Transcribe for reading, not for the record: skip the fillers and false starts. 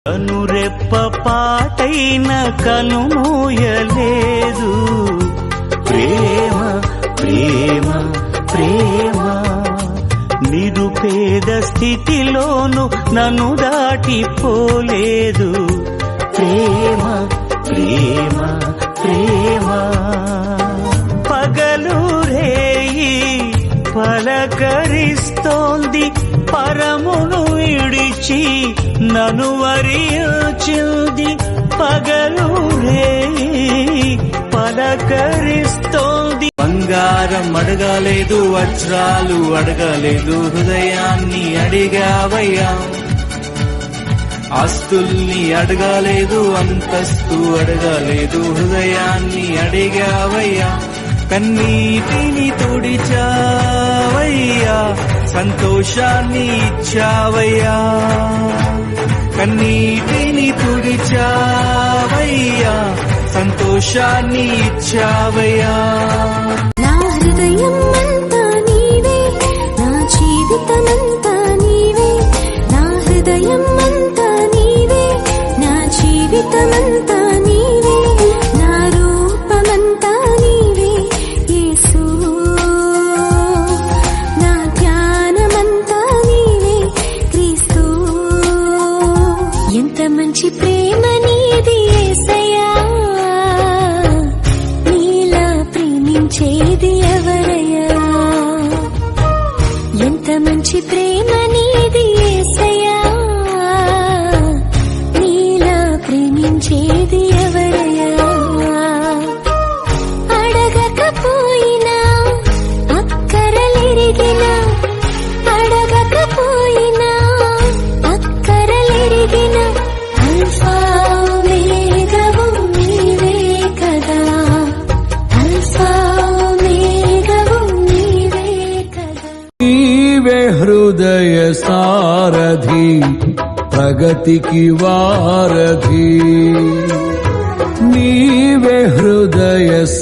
కనురెప్ప పాటైన కనుమూయలేదు. ప్రేమ ప్రేమ ప్రేమ నిరుపేద స్థితిలోను నన్ను దాటిపోలేదు. ప్రేమ ప్రేమ ప్రేమ పగలు రేయి పలకరిస్తోంది, పరమును విడిచి నన్ను వరించింది. పగలు రేయి పలకరిస్తోంది. బంగారం అడగలేదు, వజ్రాలు అడగలేదు, హృదయాన్ని అడిగావయ్యా. ఆస్తుల్ని అడగలేదు, అంతస్తు అడగలేదు, హృదయాన్ని అడిగావయ్యా. కన్నీటిని తుడిచావయ్యా, సంతోషాన్ని ఇచ్చావయ్యా. కన్నీటిని తుడిచావయ్యా, సంతోషాన్ని ఇచ్చావయ్యా. నా హృదయం అంతా నీవే, నా జీవితమంతా నీవే. నా హృదయం అంతా నీవే, నా జీవితమంతా నీవే. నా రూపమంతా నీవే యేసు, నా ధ్యానమంతా నీవే క్రీస్తు. ఎంత మంచి ప్రేమ నీది యేసయ్యా, నీలా ప్రేమించేది ఎవరయ్యా. ఎంత మంచి ప్రేమ నీది యేసయ్యా, నీలా ప్రేమించేది ఎవరయ్యా. అడగకపోయినా అక్కరలెరిగినా, అడగకపోయినా అక్కరలెరిగినా, అల్ఫా ఓమేగావు నీవే కదా. అల్ఫా ఓమేగావు నీవే కదా. నీవే హృదయ సారథి, ప్రగతికి వారధి. నీవే హృదయ